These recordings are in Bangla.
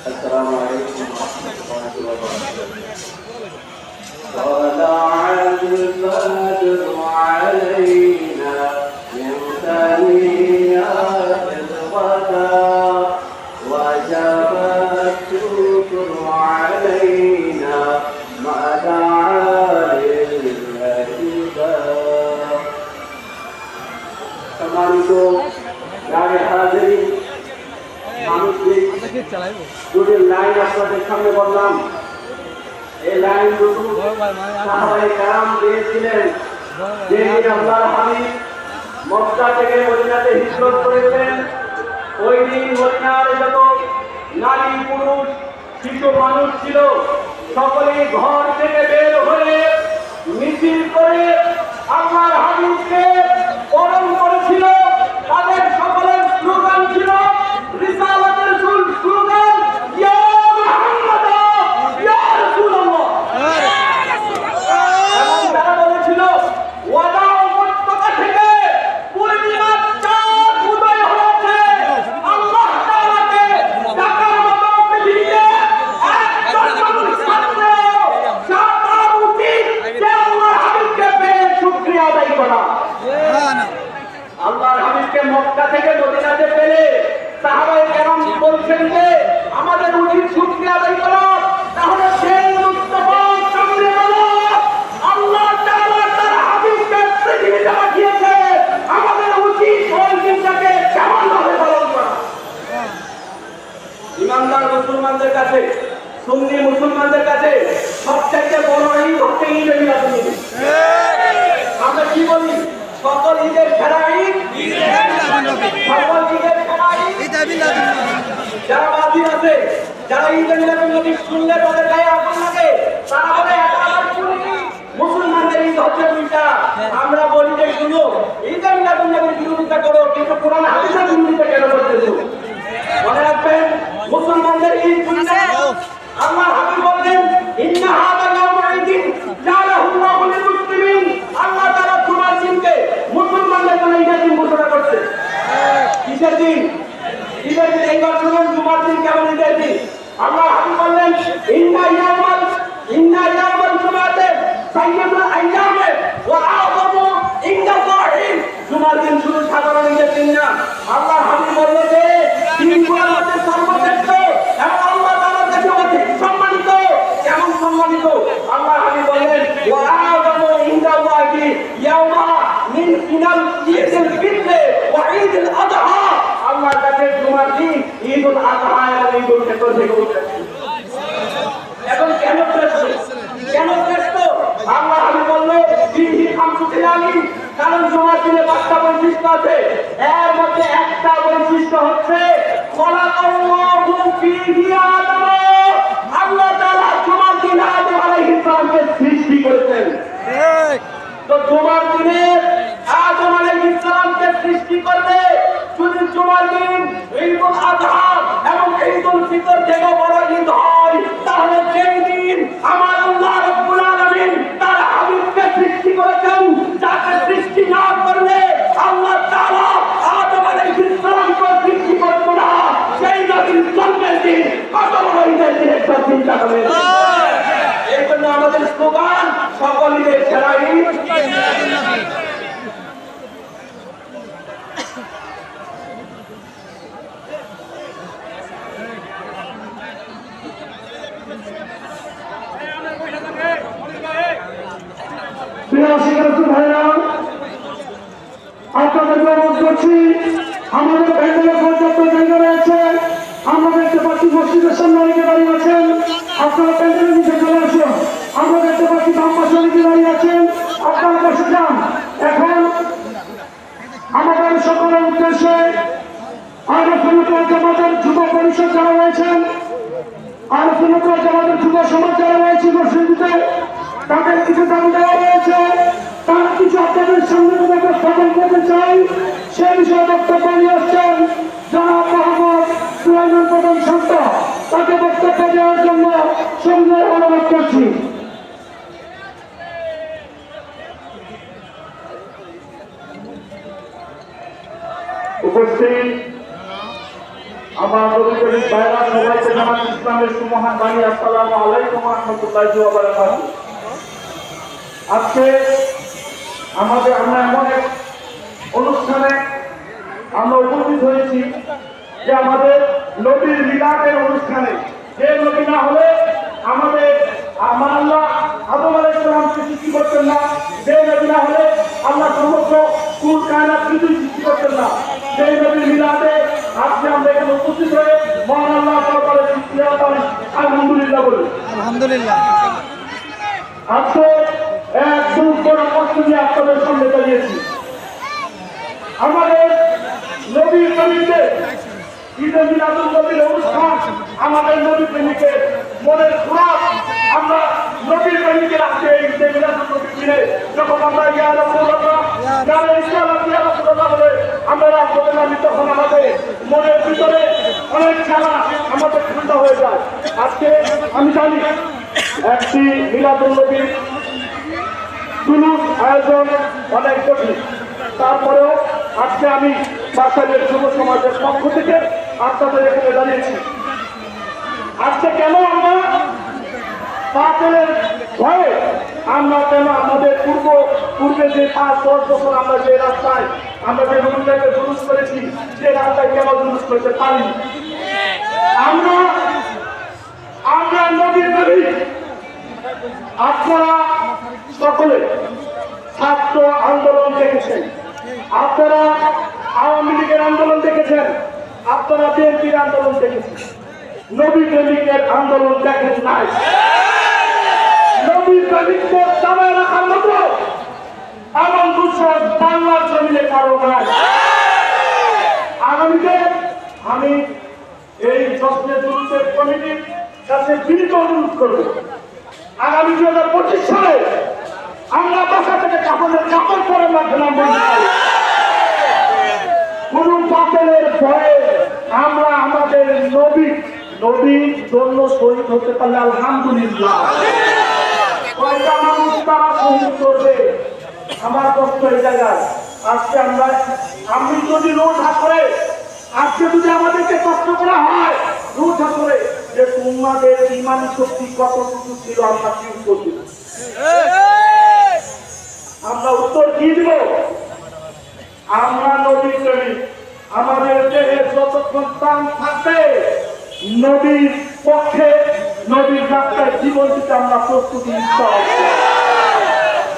السلام عليكم ورحمة الله وبركاته. طلع البدر علينا من ثنيات الوداع وجب الشكر علينا ما دعا للاتباع. সম্মানিত গায়ে হাজির দুটি লাইন আপনাদের সামনে বললাম। এই লাইন দুটো সাহাবায়ে কেরাম দিয়েছিলেন যেদিন আল্লাহর হাবিব মক্কা থেকে মদিনাতে হিজরত করেছেন। ওই দিন মদিনার যত নারী পুরুষ শিশু মানুষ ছিল সকলেই ঘর থেকে বের হয়ে মিছিল করে আল্লাহর হাবিবকে বরণ করেছিল। তাদের সকলের স্লোগান ছিল রিসালাতের স্লোগান ইয়া মুহাম্মদ ইয়া রাসূলুল্লাহ। এবং তারা বলেছিল ওয়াদা উপত্যকা থেকে পূর্ণিমার চাঁদ উদয় হয়েছে। আল্লাহ তাআলাকে ডাকার মতো পৃথিবীতে একজন মানুষ থাকলে তার উচিত যে আল্লাহর হাবিবকে পেয়ে শুকরিয়া আদায় করা। আল্লাহর হাবিবকে মক্কা থেকে মদিনাতে পেলে সাহাবায়ে কেরাম বলছেন যে আমাদের উচিত শুকরিয়া আদায় করা। তাহলে সেই মুস্তাফা কামলিওয়ালা আল্লাহ তাআলা তার হাবিবকে পৃথিবীতে পাঠিয়েছে, আমাদের উচিত ওই দিনটাকে কেমনভাবে পালন করা। ইমানদার মুসলমানদের কাছে, সুন্নি মুসলমানদের কাছে সবচেয়ে বড় ঈদ হচ্ছে ঈদুল আযহা। আমরা কি বলি? সকল ঈদের সেরা ঈদ সকল ঈদের সেরা ঈদ। যারা বাদী আছে, যারা ঈদুল নবী শুনলে তাদের গায়ে আগুন লাগে, তারা বলে এটা আবার শুনি মুসলমানদের ঈদ হচ্ছে দুইটা। আমরা বলি যে শুনো ঈদুল নবীর বিরোধিতা করো, কিন্তু কোরআন হাদিসের বিরোধিতা কেন করতেছো? মনে রাখবেন মুসলমানদের ঈদ দুইটা। আল্লাহর হাবিব বলেন ইন্না হাযা ইয়াউমু ঈদিন জাআলাহুল্লাহু লিল মুসলিমিন। আল্লাহ তাআলা জুমার দিনকে মুসলমানদের জন্য ঈদের দিন ঘোষণা করছে। কিসের দিন? ঈদের দিন। এইবার শুনুন জুমার দিন কেমন ঈদের দিন। আল্লাহ হাবিব বললেন ইন্না ইয়াউমাল জুমাতে সাইয়্যিদুল আইয়ামে ওয়া আ'যামু ইনদাল্লাহি। জুমার দিন শুধু সাধারণ ঈদের দিন না। আল্লাহ হাবিব বললেন যে দিনগুলোর মধ্যে সর্বশ্রেষ্ঠ এবং আল্লাহ তাআলার কাছে অধিক সম্মানিত। কেমন সম্মানিত? আল্লাহ হাবিব বললেন ওয়া আ'যামু ইনদাল্লাহি ইয়াউমা মিন ঈদুল ফিতর ওয়া ঈদুল আযহা। আল্লাহর কাছে জুমার দিন ঈদুল আযহা এবং ঈদুল ফিতর থেকে উঠেছে। এখন কেন শ্রেষ্ঠ? কেন শ্রেষ্ঠ? আল্লাহ হাবিব বললেন ফিহি খামসু খিলালিন। কারণ জুমার দিনে ৫টা বৈশিষ্ট্য আছে। এর মধ্যে একটা বৈশিষ্ট্য হচ্ছে খলাকাল্লাহু ফিহি আদম। আল্লাহ তাআলা জুমার দিনে আদম আলাইহিস সালামকে সৃষ্টি করেছেন। তো জুমার দিনে আদম আলাইহিস সালামকে সৃষ্টি করবে যদি জুমার দিন ঈদুল আযহা এবং ঈদুল ফিতর থেকে বড় ঈদ হয়, তাহলে সেই দিন আমার আল্লাহ রাব্বুল আলামিন তার হাবিবকে সৃষ্টি করেছেন। যাকে সৃষ্টি না করলে আল্লাহ তাআলা আদম আলাইহিস সালামকে সৃষ্টি করত না। সেই নবীর জন্মের দিন কত বড় ঈদের দিন একটা চিন্তা করবেন। এই জন্য আমাদের স্লোগান সকল ঈদের সেরা ঈদ। আপনাদেরকে অনুরোধ করছি, আমাদের প্যান্ডেলে পর্যাপ্ত জায়গা রয়েছে। আমরা দেখতে পাচ্ছি মসজিদের সামনে অনেকে দাঁড়িয়ে আছেন, আপনারা প্যান্ডেলের নিচে চলে আসুন। আমরা দেখতে পাচ্ছি বাম পাশে অনেকে দাঁড়িয়ে আছেন, আপনারা বসে যান। এখন আমাদের সকলের উদ্দেশ্যে আহলে সুন্নাত ওয়াল জামাতের যুব পরিষদ যারা রয়েছেন, আহলে সুন্নাত ওয়াল জামাতের যুব সমাজ যারা রয়েছে মসজিদে, তাদের কিছু দাবি দেওয়া রয়েছে। তারা কিছু আপনাদের সামনে উপস্থাপন করতে চাই। সে বিষয়ে বক্তব্য নিয়ে আসছেন জনাব মোহাম্মদ সুলাইমান প্রধান শান্ত। তাকে বক্তব্য দেওয়ার জন্য সঙ্গে অনুরোধ করছি। উপস্থিত আমার নবী করিম ভাইরা সবাইকে জামাত ইসলামের সুমহান বাণী, আসসালামু আলাইকুম ওয়া রাহমাতুল্লাহি ওয়া বারাকাতুহু। আজকে আমরা এমন এক অনুষ্ঠানে আমরা উপস্থিত হয়েছি যে আমাদের নবীর মিলাদের অনুষ্ঠানে, যে নবী না হলে আমাদের আল্লাহ আদম আলাইহিস সালামকে সৃষ্টি করতেন না, যে নবী না হলে আল্লাহ সমগ্র কুল কায়নাত কিছুই সৃষ্টি করতেন না। সেই নবীর মিলাদে আজকে আমরা এখানে উপস্থিত হয়ে মহান আল্লাহ তাআলার শুকরিয়া আদায় আলহামদুলিল্লাহ বলি। আলহামদুলিল্লাহ। আজকে এক দুঃখ বড় কষ্ট নিয়ে আপনাদের সামনে দাঁড়িয়েছি। আমাদের নবীর প্রেমিকদের ঈদে মিলাদুন নবীর অনুষ্ঠান, আমাদের নবী প্রেমিকের মনের খোরাক। আমরা নবীর প্রেমিকের আজকে এই ঈদে মিলাদুন নবীর দিনে যখন আমরা ইয়া রাসূলুল্লাহ ইয়া রাসূলুল্লাহ বলে আমরা রাসূলের নামে, তখন আমাদের মনের ভিতরে অনেক খেলা আমাদের ঠান্ডা হয়ে যায়। আজকে আমি জানি একটি মিলাদুন নবীর জুলুস আয়োজন অনেক কঠিন, তারপরেও আজকে আমি বাসাইলের যুব সমাজের পক্ষ থেকে আপনাদের এখানে দাঁড়িয়েছি। আজকে কেন আমরা বাতিলের ভয়ে, আমরা কেন আমাদের পূর্বে যে 5-10 বছর আমরা যে রাস্তায় আমরা যে রুলটাকে জুলুস করেছি, সে রাস্তায় কেন জুলুস করতে পারিনি? আমরা নবীর নবী। আপনারা সকলে ছাত্র আন্দোলন দেখেছেন, আপনারা আওয়ামী লীগের আন্দোলন দেখেছেন, আপনারা বিএনপির আন্দোলন দেখেছেন, নবী প্রেমিকের আন্দোলন দেখেন নাই। নবী প্রেমিকদের দাবায় রাখার মতো এমন দুঃসাহস বাংলার জমিনে কারো নাই। আগামীতে আমি এই জশ্নে জুলুসের কমিটির কাছে বিনীত অনুরোধ করব, আগামী 2025 সালে আমরা বাসা থেকে কাপড়ের কাপড় পরে রাখলাম, কোন বাতিলের ভয়ে আমরা আমাদের নবীর জন্য শহীদ হতে পারলে আলহামদুলিল্লাহ। কয়টা মানুষ তারা শহীদ করবে, আমার কষ্ট এই জায়গায়। আজকে আমি যদি রোজা করে, আজকে যদি আমাদেরকে কষ্ট করা হয় রোজা করে, যে তোমাদের ইমানি শক্তি কতটুকু ছিল আমরা কি উত্তর দিব? আমরা উত্তর কি দিব? আমরা নবীর প্রেমিক, আমাদের দেহে যতক্ষণ প্রাণ থাকবে নবীর পক্ষে, নবীর রাস্তায় জীবন দিতে আমরা প্রস্তুতি নিতে হবে।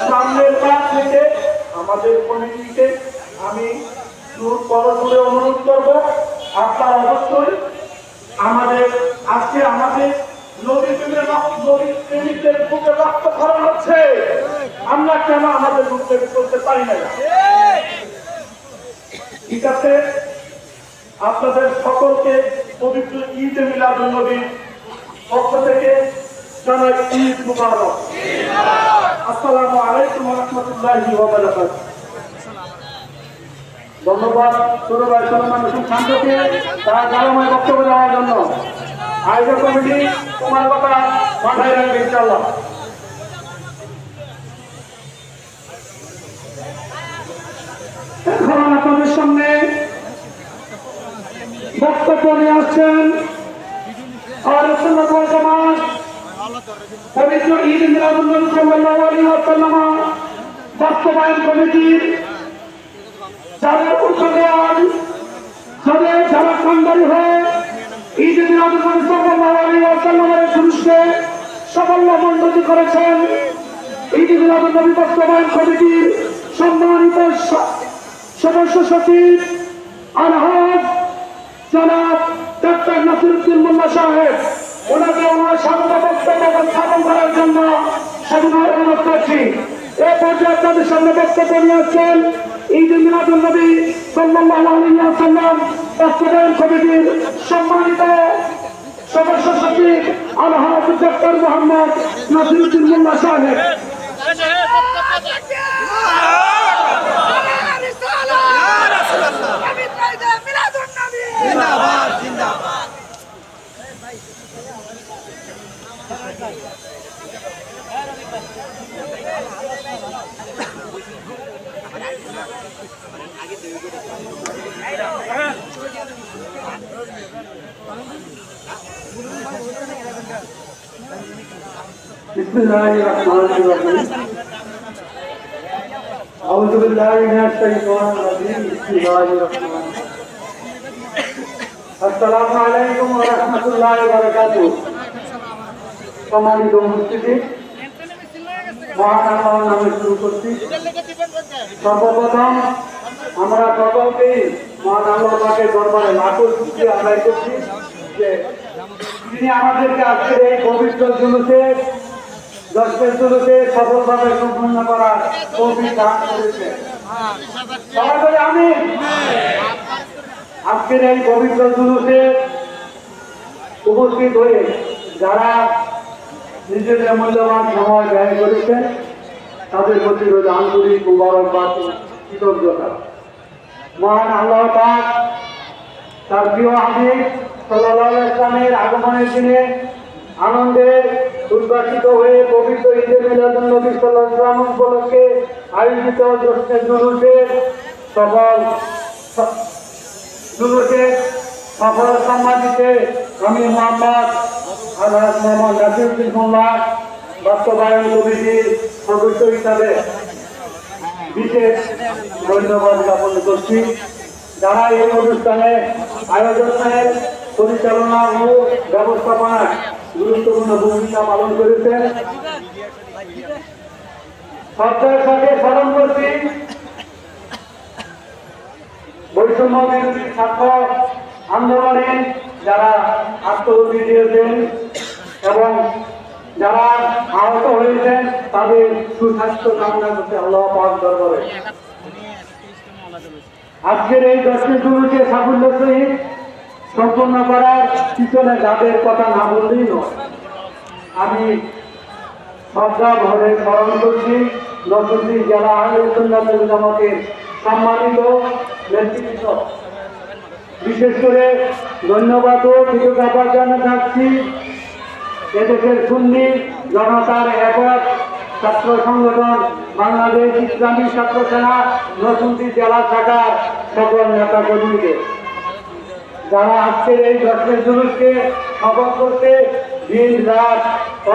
সামনের বার থেকে আমাদের কমিটিকে আমি পরস্পরে অনুরোধ করবো, আপনারা অবশ্যই আজকে আমাদের নবী প্রেমিকদের বুকে রক্তক্ষরণ হচ্ছে, আমরা কেন আমাদের বুকে করতে পারি না? ঠিক আছে, আপনাদের সকলকে পবিত্র ঈদে মিলাদুন নবীর পক্ষ থেকে জানাই ঈদ মুবারক। আসসালামু আলাইকুম ওয়া রাহমাতুল্লাহি ওয়া বারাকাতুহু। ধন্যবাদ ছোট ভাই সলমান হোসেন শান্তকে তার গালাময় বক্তব্য দেওয়ার জন্য। আয়োজক কমিটি তোমার কথা মাথায় রাখবে ইনশাআল্লাহ। এখন আপনাদের সামনে বক্তব্য নিয়ে আসছেন আহলে সুন্নাত ওয়াল জামাত পবিত্র ঈদ মিলাদুন নবী সাল্লাল্লাহু আলাইহি ওয়াসাল্লাম বাস্তবায়ন কমিটির যাদের উদ্যোগের যারা কান্ডারি হয়ে ঈদ মিলাদুন নবী সাল্লাল্লাহু আলাইহি ওয়াসাল্লামের জুলুসকে সাফল্যমণ্ডিত করেছেন। ঈদ মিলাদুন নবী বাস্তবায়ন কমিটির সম্মানিত সদস্য সচিব আলহাজ জনাব ডাক্তার নাসিরউদ্দিন মোল্লা সাহেব, ওনাকে ওনার স্বাগত বক্তব্য স্থাপন করার জন্য সবিনয় অনুরোধ করছি। এ পর্যায়ে আপনাদের সামনে বক্তব্য নিয়ে আসছেন ঈদ মিলাদুন নবী সাল্লাল্লাহু আলাইহি ওয়াসাল্লাম বাস্তবায়ন কমিটির সম্মানিত সদস্য সচিব আলহাজ ডাক্তার মোহাম্মদ নাসিরউদ্দিন মোল্লা সাহেব। জিন্দাবাদ জিন্দাবাদ। বিসমিল্লাহির রহমানির রহিম আউযু বিল্লাহি মিনাশ শাইতানির রাজিম বিসমিল্লাহির রহমানির রহিম আসসালামু আলাইকুম ওয়া রাহমাতুল্লাহি ওয়া বারাকাতুহু সম্মানিত উপস্থিতি মহান আল্লাহর নামে শুরু করছি সর্বপ্রথম আমরা সকলকেই মহান আল্লাহ পাকের দরবারে লাখো শুকরিয়া আদায় করছি যে তিনি আমাদেরকে আজকের এই পবিত্র জুলুসে দশের জুলুসে সফলভাবে সম্পন্ন করার তৌফিক দান করেছেন। সবাই বলে আমিন। আজকের এই পবিত্র জুলুসে উপস্থিত হয়ে যারা নিজেদের মূল্যবান সময় ব্যয় করেছেন তাদের প্রতি রয়েছে আন্তরিক মুবারকবাদ ও কৃতজ্ঞতা। মহান আল্লাহ পাক তার প্রিয় হাবিব সাল্লাল্লাহু আলাইহি ওয়াসাল্লামের আগমনের দিনে আনন্দে উদ্ভাসিত হয়ে পবিত্র ঈদে মিলাদুন নবী সাল্লাল্লাহু আলাইহি ওয়াসাল্লাম উপলক্ষে আয়োজিত জশ্নে জুলুসের সফল সম্মানিতে আমি মোহাম্মদ আলহাজ মোহাম্মদ নাসিরউদ্দিন মোল্লা বাস্তবায়ন কমিটির সদস্য হিসাবে বিশেষ ধন্যবাদ জ্ঞাপন করছি। যারা এই অনুষ্ঠানে আয়োজনের পরিচালনা ও ব্যবস্থাপনায় গুরুত্বপূর্ণ ভূমিকা পালন করেছেন। শ্রদ্ধার সাথে স্মরণ করছি বৈষম্য বিরোধী ছাত্র আন্দোলনে যারা আত্মহত্যা দিয়েছেন এবং যারা আহত হয়েছেন তাদের সুস্বাস্থ্য কামনা করতে আল্লাহ পাক দরবারে আজকের এই দশটি জুলুসকে সাফল্য সহিত সম্পন্ন করার পিছনে যাদের কথা না বললেই নয়। আমি শ্রদ্ধা ভরে স্মরণ করছি নরসিংদী জেলা আহলে সুন্নাত ওয়াল জামাতের সম্মানিত নেতৃত্ব, বিশেষ করে ধন্যবাদ ও কৃতজ্ঞতা জানাচ্ছি এদেশের সুন্নি জনতার একক ছাত্র সংগঠন বাংলাদেশ ইসলামী ছাত্র সেনা নরসিংদী জেলা শাখার সকল নেতা কর্মীকে, যারা আজকের এই দশের জুলুসকে সফল করতে দিন রাত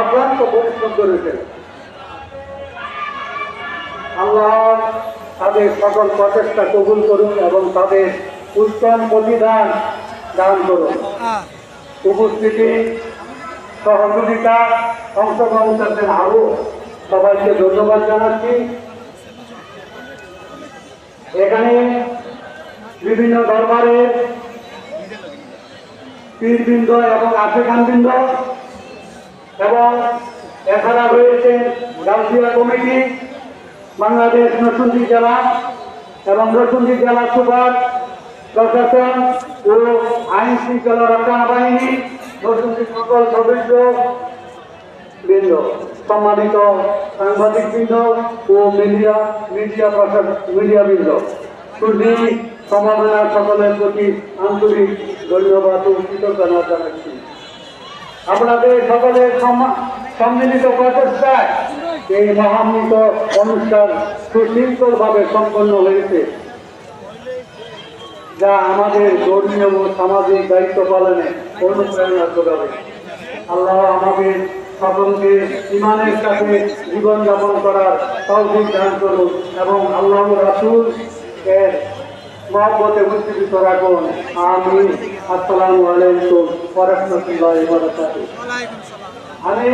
অক্লান্ত পরিশ্রম করেছেন। আল্লাহ তাদের সকল প্রচেষ্টা কবুল করুন এবং তাদের উত্তম প্রতিদান দান করুন। উপস্থিতি সহযোগিতা অংশগ্রহণ করছেন আরো সবাইকে ধন্যবাদ জানাচ্ছি। এখানে বিভিন্ন দরবারের পীরবৃন্দ এবং আফ্রিকানবৃন্দ এবং এছাড়া রয়েছে গাউসিয়া কমিটি বাংলাদেশ নরসিংদী জেলা এবং নরসিংদী জেলা সুপার প্রশাসন ও আইন শৃঙ্খলা রক্ষা বাহিনী নরসিংদী সকল সদস্য বৃন্দ, সম্মানিত সাংবাদিক বৃন্দ ও মিডিয়া বৃন্দ, সুধী সমাবেশনা সকলের প্রতি আন্তরিক ধন্যবাদ ও কৃতজ্ঞতা জানাচ্ছি। আপনাদের সকলের সম্মিলিত প্রচেষ্টায় এই মহান্বিত অনুষ্ঠান সুশৃঙ্খলভাবে সম্পন্ন হয়েছে, যা আমাদের ধর্মীয় ও সামাজিক দায়িত্ব পালনে অনুপ্রেরণা যোগাবে। আল্লাহ আমাদের সকলকে ঈমানের সাথে জীবনযাপন করার তৌফিক দান করুন এবং আল্লাহ রাসূল এর মহব্বতে উজ্জীবিত রাখুন। আমিন। আসসালামু আলাইকুম ওয়া রাহমাতুল্লাহি ওয়া বারাকাতুহু। আমি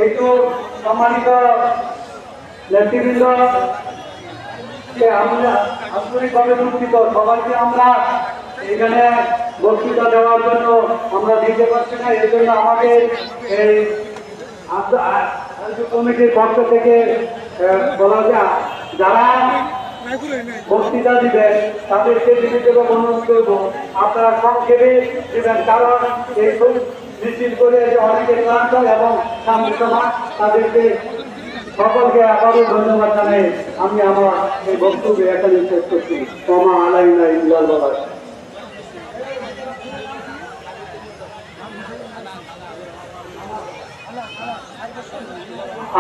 এই তো সম্মানিত নেতৃবৃন্দ, আমরা আন্তরিকভাবে দুঃখিত, সবাইকে আমরা এখানে বক্তৃতা দেওয়ার জন্য আমরা দিতে পারছি না। এই জন্য আমাদের এই কমিটির পক্ষ থেকে বলা যায় যারা বক্তৃতা দিবেন তাদেরকে বিভিন্ন অনুরোধ করবো আপনারা সংক্ষেপে দিবেন, কারণ এই মিছিল করে অনেকে ক্লান্ত এবং সামনে সমাজ তাদেরকে সকলকে আবারও ধন্যবাদ জানাই আমি আমার এই বক্তব্য এখানে শেষ করছি। ওমা আলাইনা ইল্লাল বালাগ।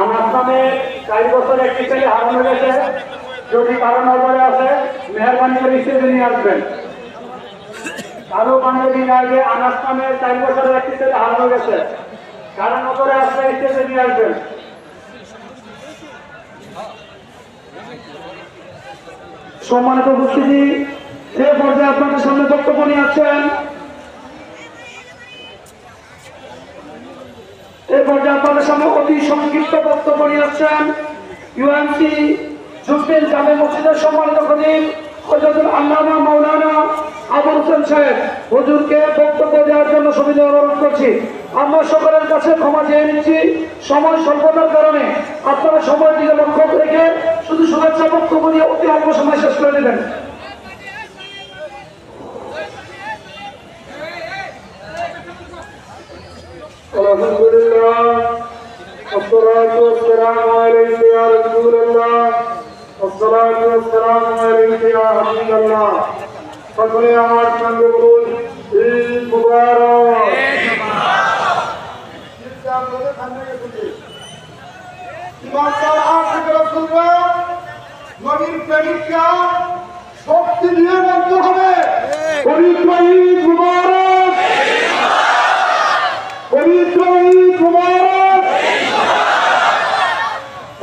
আমার নামে 4 বছর একটি ছেলে হারানো গেছে, যদি কারো নজরে আসে মেহরবানি করে হিসেবে নিয়ে আসবেন। আরো 15 দিন আগে আনাস নামে 4 বছরের একটি ছেলে হারানো গেছে, কারণ করে আপনি স্টেজে নিয়ে আসবেন। সম্মানিত উপস্থিতি, এ পর্যায়ে আপনাদের সামনে বক্তব্য নিয়ে আসছেন আপনাদের সামনে অতি সংক্ষিপ্ত বক্তব্য নিয়ে আসছেন ইউএমসি জুব্বিল জামে মসজিদের সম্মানিত খতিব হযরতুল আল্লামা মাওলানা আবুল হোসেন সাহেব হুজুরকে বক্তব্য দেওয়ার জন্য সবিনয় অনুরোধ করছি। আমরা সকলের কাছে ক্ষমা চেয়ে নিচ্ছি, সময় স্বল্পতার কারণে আপনারা সময়ের দিকে লক্ষ্য রেখে শুধু শুভেচ্ছা বক্তব্য নিয়ে অতি অল্প সময় শেষ করে দেবেন। আলহামদুলিল্লাহ والصلاة والسلام عليك يا رسول الله والصلاة والسلام عليك يا حبيب الله সকলে আমার সঙ্গে বলুন ঈদ মুবারক। ইমানদার আশিক রাসূলরা নবীর প্রেমিকরা শক্তি দিয়ে বলতে হবে পবিত্র ঈদ মুবারক, পবিত্র ঈদ মুবারক।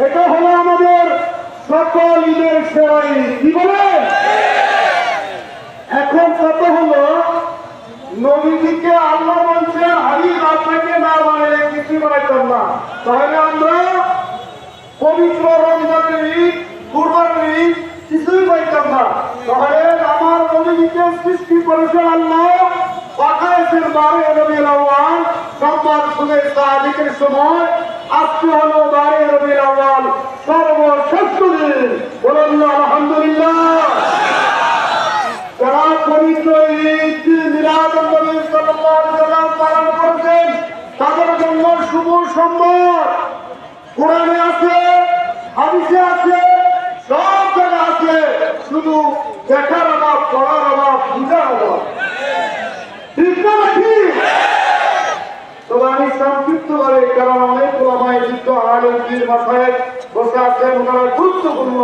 এটা হলো আমাদের সকল ঈদের সেরা ঈদ। কি বলেন? এখন কত হলো নবীজিকে আল্লাহ বলছেন হাবিব আপনাকে না বানালে কিছু বানাইতাম না, তাহলে আমরা পবিত্র রমজানের ঈদ, কুরবানির ঈদ কিছুই পাইতাম না। তাহলে আমার নবীজিকে সৃষ্টি করেছেন আল্লাহ, পাঠাইছেন 12 রবিউল আউয়াল, সোমবার শুভেচ্ছা আদিকের সময়। আজকে হলো 12 রবিউল আউয়াল, সর্বশ্রেষ্ঠ দিন। বলুন আলহামদুলিল্লাহ। যারা পবিত্র ঈদ মিলাদুন নবী সাল্লাল্লাহু আলাইহি ওয়াসাল্লাম পালন করেছেন তাদের জন্য শুভ সংবাদ। কোরআনে আছে, হাদিসে আছে, সব জায়গায় আছে, শুধু দেখার অভাব, পড়ার অভাব, বুঝার অভাব। ঠিক না ঠিক? তবে আমি সংক্ষিপ্ত ভাবে, কারণ অনেক ওলামায়ে যুদ্ধ আলেম পীর মাশায়েখ বসে আছেন, ওনারা গুরুত্বপূর্ণ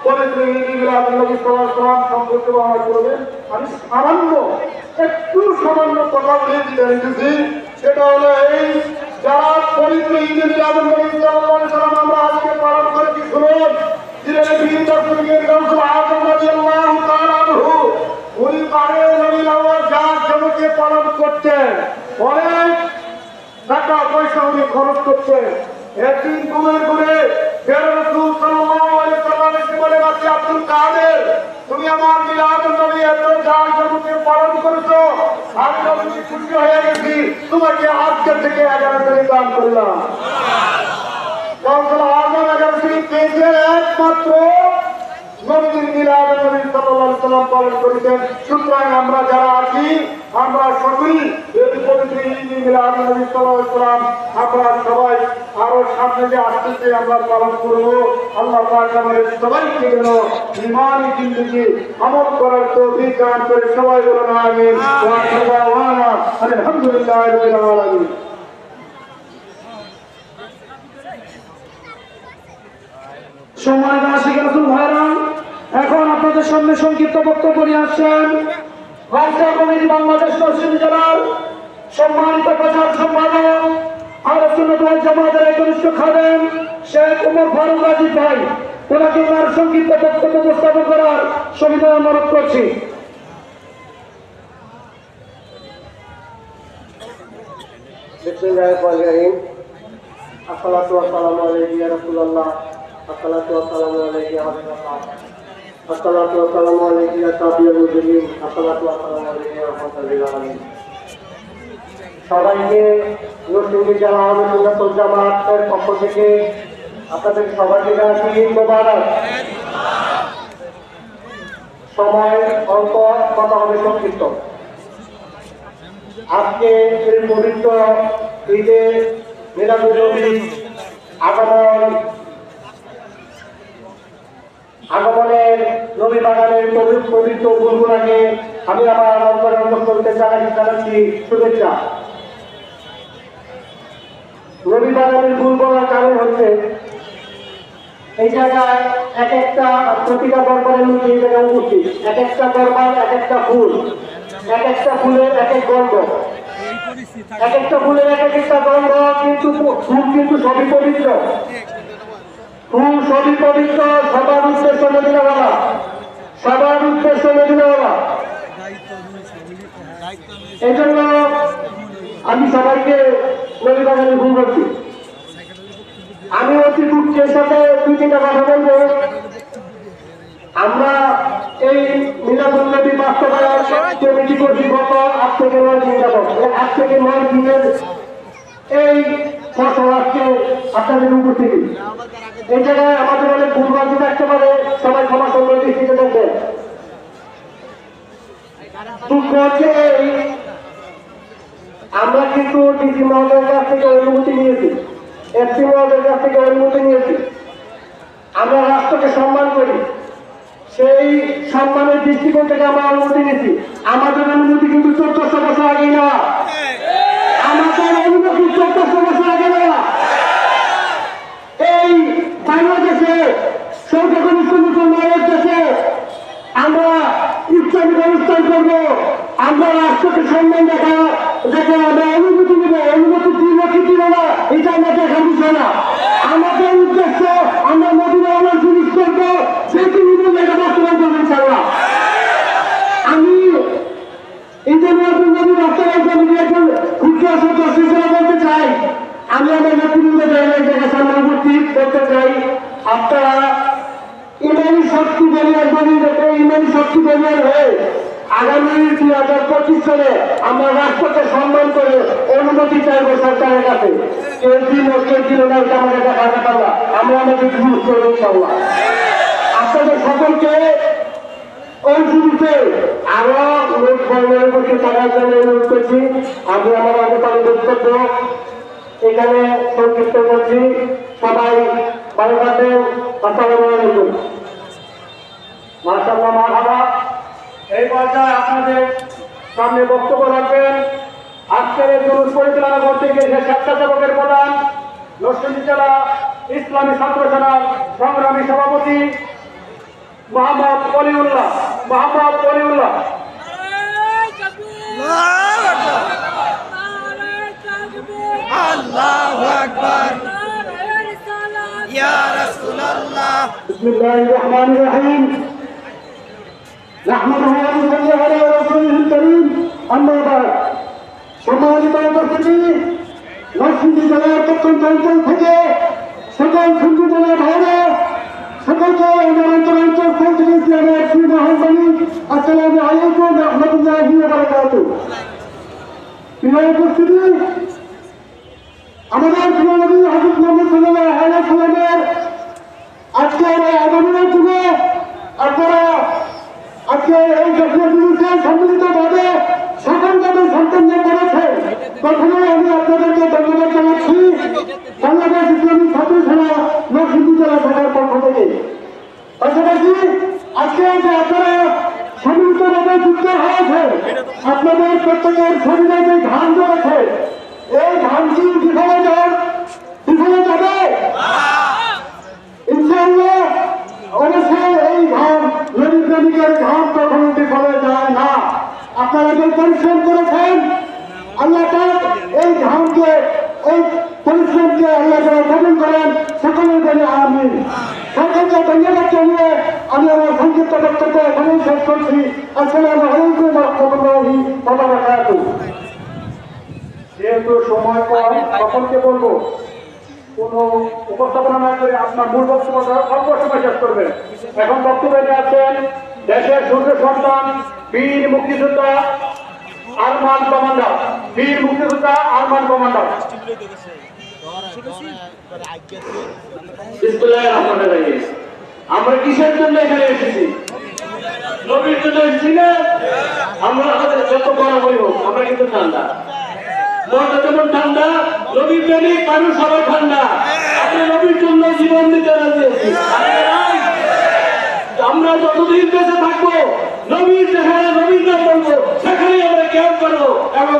পবিত্র ঈদ মিলাদুন নবী সাল্লাল্লাহু আলাইহি ওয়াসাল্লাম সম্পর্কে বর্ণনা করবেন। আমি সামান্য কথা বলে দিতে চাইতেছি, সেটা হলো এই, যারা পবিত্র ঈদ মিলাদুন নবী সাল্লাল্লাহু আলাইহি ওয়াসাল্লাম আমরা আজকে পালন করেছি, শুনুন। যিনি বীর রাসূলের রাসূল আযম রাদিয়াল্লাহু তাআলা আনহু, উনি 12 রবিউল আউয়াল জাঁকজমকে পালন করতেন। অনেক টাকা পয়সা উনি খরচ করতেন। একদিন ঘুমের ঘুরে রাসূল সাল্লাল্লাহু আলাইহি ওয়াসাল্লাম এসে বলে, বাচ্চা আব্দুল কাদের, তুমি আমার মিলাদুন নবী এত জাঁকজমকে পালন করেছো, আমি নবী খুশি হয়ে গেছি, তোমাকে আজকে থেকে 11 তারিখ দান করলাম। রাসূল আযম 11 তারিখ পেয়েছে, একমাত্র নবীর মিলাদুন নবী সাল্লাল্লাহু আলাইহি ওয়াসাল্লাম পালন করেছেন। সুতরাং আমরা যারা আছি, আমরা সকলেই এই পবিত্র ঈদ মিলাদুন নবী সাল্লাল্লাহু আলাইহি ওয়াসাল্লাম আমরা সবাই আরো সামনে যে আসতেছে আমরা পালন করব। আল্লাহ পাক আমাদের সবাইকে যেন ঈমানি জিন্দেগি আমল করার তৌফিক দান করে। সবাই বলুন আমিন। ওয়া আলহামদুলিল্লাহ আলহামদুলিল্লাহি রাব্বিল আলামিন। সম্মানিত আশিক রাসূল ভাইরা, এখন আপনাদের সামনে সংক্ষিপ্ত বক্তব্য নিয়ে আসছেন রাষ্ট্র কমিটি বাংলাদেশ পশ্চিম জেলার সম্মানিত প্রচার সম্পাদক আহলে সুন্নাত ওয়াল জামাতের একনিষ্ঠ খাদেম শেখ ওমর ফারুক রাজীব ভাই। ওনাকে ওনার সংক্ষিপ্ত বক্তব্য উপস্থাপন করার সবিনয় অনুরোধ করছি। বিসমিল্লাহির রহমানির রহিম। আসসালাতু ওয়াসসালামু আলাইকা ইয়া রাসূলুল্লাহ, আসসালাতু ওয়াসসালামু আলাইকা ইয়া হাবিবাল্লাহ, আসসালাতু ওয়াসসালামু আলাইকা ইয়া শাফিউল মুজরিমিন, আসসালাতু ওয়াসসালামু আলাইকা ইয়া রাহমাতাল লিল আলামিন। সবাইকে নরসিংদী জেলা আহলে সুন্নাত ওয়াল জামাতের পক্ষ থেকে আপনাদের সবাইকে জানাচ্ছি ঈদ মোবারক। সময় অল্প, কথা হবে সংক্ষিপ্ত। আজকে এই পবিত্র ঈদে মিলাদুন নবী আগমনের নবী বাগানের পবিত্র গুণগুণাকে আমি আমার অন্তরের অন্তঃস্থলতে জানাচ্ছি শুভেচ্ছা। নবী বাগানের গুণ বলার কারণ হচ্ছে, এই জায়গায় এক একটা প্রতিটা দরবারের মধ্যে এই জায়গায় উপস্থিত, এক একটা দরবার এক একটা ফুল, এক একটা ফুলের এক এক গল্প। এক একটা ফুলের এক একটা গন্ধ, কিন্তু ফুল কিন্তু সবই পবিত্র। ফুল সবই পবিত্র, সবার উদ্দেশ্য মদিনা বাবা, সবার উদ্দেশ্য মদিনা বাবা। এই জন্য আমি সবাইকে নবী বাগানে ভুল করছি। আমি অতি দুঃখের সাথে দুই তিনটা কথা বলবো। আমরা এই মিলাদুল নবী বাস্তবায়ন কমিটি করছি গত 8 থেকে 9 দিন যাবত। 8 থেকে 9 দিনের এই ফসল আজকে আপনাদের উপস্থিতি। এই জায়গায় আমাদের অনেক ভুলভ্রান্তি থাকতে পারে, সবাই ক্ষমা সুন্দর দৃষ্টিতে দেখবেন। দুঃখ হচ্ছে এই, আমরা কিন্তু ডিসি মহোদয়ের কাছ থেকে অনুমতি নিয়েছি, এসপি মহোদয়ের কাছ থেকে অনুমতি নিয়েছি। আমরা রাষ্ট্রকে সম্মান করি, সেই সম্মানের দৃষ্টিকোণ থেকে আমরা অনুমতি নিয়েছি। আমাদের অনুমতি কিন্তু 1400 বছর আগে নেওয়া, আমাদের অনুমতি 1400 বছর আগে নেওয়া। এই বাংলাদেশে সংখ্যাগরিষ্ঠ মুসলমানের দেশে আমরা ইসলামিক অনুষ্ঠান করবো, আমরা রাষ্ট্রকে সম্মান দেখে আমরা অনুমতি নেব। অনুমতি দিব কি দিব না এটা আমরা দেখার বিষয় না। আমাদের উদ্দেশ্য আমরা মদিনা আমার জিনিস করবো, সেটি নিয়ে এটা বাস্তবায়ন করবো ইনশাআল্লাহ। আমি এই যে নবী বাস্তবায়ন কমিটি একজন ক্ষুদ্র সদস্য হিসেবে বলতে চাই, আমি আমার নেতৃবৃন্দ জায়গায় সম্মান করতে চাই। আপনারা ইমানি শক্তি বলিয়ার ইমানি শক্তি বলিয়ার হয়ে আগামী 2025 সালে আমরা রাষ্ট্রকে সম্মান করে অনুমতি চাইব সরকারের কাছে। এর দিন না এটা আমাদের দেখার ব্যাপার না, আমরা আমাদের ঘুষ করবো ইনশাআল্লাহ। আপনাদের সকলকে ওই শুরুতে আরো লোক কর্মের প্রতি থাকার জন্য অনুরোধ করছি। আমি আমার আগে তাদের বক্তব্য এখানে সংক্ষিপ্ত করছি। সবাই ভালো থাকবেন। আসসালামু আলাইকুম। মাশাআল্লাহ, মারহাবা। এই পর্যায়ে আপনাদের সামনে বক্তব্য রাখবেন আজকের এই জুলুস পরিচালনা করতে গিয়ে স্বেচ্ছাসেবকের প্রধান নরসিংদী জেলা ইসলামী ছাত্র সেনার সংগ্রামী সভাপতি মোহাম্মদ ওলিউল্লাহ। আল্লাহু আকবার, ইয়া রাসূলুল্লাহ। বিসমিল্লাহির রহমানির রহিম। নাহমাদুহু ওয়া নুসাল্লি আলা রাসূলিল কারীম। আম্মা বা'দ। সম্মানিত উপস্থিতি, নরসিংদী জেলার প্রত্যন্ত অঞ্চল থেকে সকল হিন্দু জেলার ভাইরা সকলকে আমার অন্তরাঞ্চল থেকে ইসলামের সুমহানবাণী আসসালামু আলাইকুম ওয়া রাহমাতুল্লাহি ওয়া বারাকাতুহু। প্রিয় উপস্থিতি, আমাদের প্রিয় নবী হযরত মুহাম্মদ সাল্লাল্লাহু আলাইহি ওয়াসাল্লামের আজকের এই আগমনের যুগে আপনারা আজকে এই জাতীয় দিবসে সম্মিলিতভাবে সকলভাবে সন্তান করেছে। প্রথমে আমি আপনাদেরকে ধন্যবাদ জানাচ্ছি বাংলাদেশ ইসলামী ছাত্র সেনা নরসিংদী জেলা শাখার পক্ষ থেকে। পাশাপাশি আজকে যে আপনারা সম্মিলিতভাবে যুক্ত হয়েছে, আপনাদের প্রত্যেকের শরীরে যে ঘাম জমেছে, এই ঘাম কি বিফলে যাবে? ইনশাআল্লাহ অবশ্যই এই ঘাম নবী প্রেমিকের ঘাম কখনো বিফলে যায় না। আপনারা যে পরিশ্রম করেছেন, আল্লাহ পাক এই ঘামকে, এই পরিশ্রমকে আল্লাহ তাআলা কবুল করেন। সকলের জন্য আমিন। সকলকে ধন্যবাদ জানিয়ে আমি আমার সংক্ষিপ্ত বক্তব্য এখানেই শেষ করছি। আসসালামু আলাইকুম ওয়া রাহমাতুল্লাহি ওয়া বারাকাতুহু। যেহেতু সময় কম, সকলকে বলবো কোন উপস্থাপনা না করে আপনার মূল বক্তব্য অল্প সময় শেষ করবেন। এখন বক্তব্য নিয়ে আছেন দেশের সূর্য সন্তান বীর মুক্তিযোদ্ধা আরমান কমান্ডার, বীর মুক্তিযোদ্ধা আরমান কমান্ডার। বিসমিল্লাহির রহমানির রহিম। আমরা কিসের জন্য এখানে এসেছি? নবীর জন্য এসেছি না? আমরা যত গরম হইব আমরা কিন্তু ঠান্ডা, মনটা যেমন ঠান্ডা, নবীর প্রেমিক মানুষ সবাই ঠান্ডা। আমরা নবীর জন্য জীবন দিতে রাজি আছি। আমরা যতদিন বেঁচে থাকবো নবীর যেখানে নবীর নাম বলবো সেখানেই আমরা ক্যাম্প করবো এবং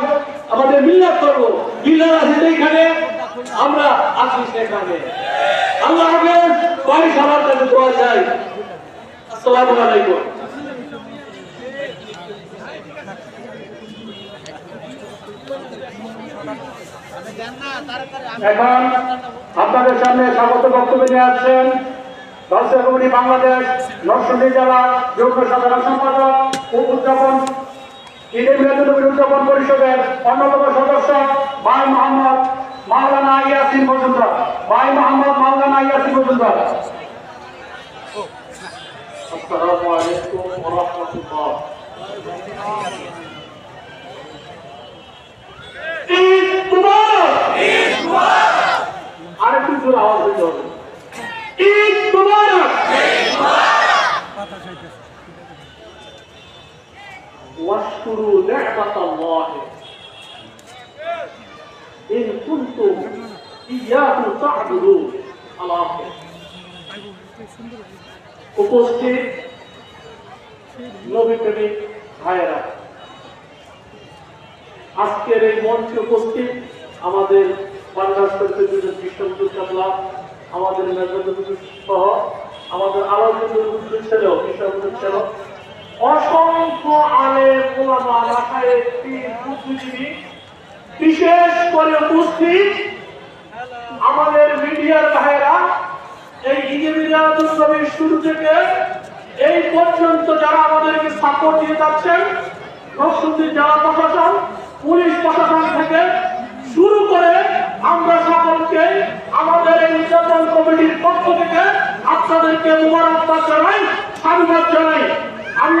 আমাদের মিলাদ করবো। মিলাদ আছে যেখানে আমরা আসি সেখানে। আল্লাহ হাফেজ। ভাই সবার কাছে দোয়া চাই। আসসালামু আলাইকুম। Thank you. এখন আপনাদের সামনে স্বাগত বক্তব্য নিয়ে আসছেন দলসা কমিটি বাংলাদেশ নরসিংদী জেলা যুগ্ম সাধারণ সম্পাদক ও উদযাপন ঈদে মিলাদুন্নবী উদযাপন পরিষদের অন্যতম সদস্য ভাই মোহাম্মদ মাওলানা ইয়াসিন মজুমদার। ভাই মোহাম্মদ মাওলানা ইয়াসিন মজুমদার। আসসালামু আলাইকুম ওয়া রাহমাতুল্লাহ। ঈদ মুবারক। আরেকটু জোরে আওয়াজ দিতে হবে। ঈদ মুবারক। ওয়াশকুরু নি'মাতাল্লাহি ইন কুনতুম ইয়্যাহু তা'বুদুন। আল্লাহ উপস্থিত নবী প্রেমিক ভাইয়েরা, আজকের এই মঞ্চে উপস্থিত আমাদের বাংলাদেশ দুজন বিশ্ববন্ধু কাবলা, আমাদের মেজবান্ধু সহ আমাদের আলোচিত ছিল বিশ্ববন্ধু ছিল অসংখ্য আলেম ওলামা মাশায়েখ পীর বুদ্ধিজীবী, বিশেষ করে উপস্থিত আমাদের মিডিয়ার ভাইয়েরা, এই ঈদে মিলাদুন্নবীর শুরু থেকে এই পর্যন্ত যারা আমাদেরকে সাপোর্ট দিয়ে যাচ্ছেন, নরসিংদী জেলা প্রশাসন, পুলিশ প্রশাসন থেকে শুরু করে আমরা সকলকে আমাদের এই উদযাপন কমিটির পক্ষ থেকে আপনাদেরকে মুবারকবাদ জানাই, সাধুবাদ জানাই। আমি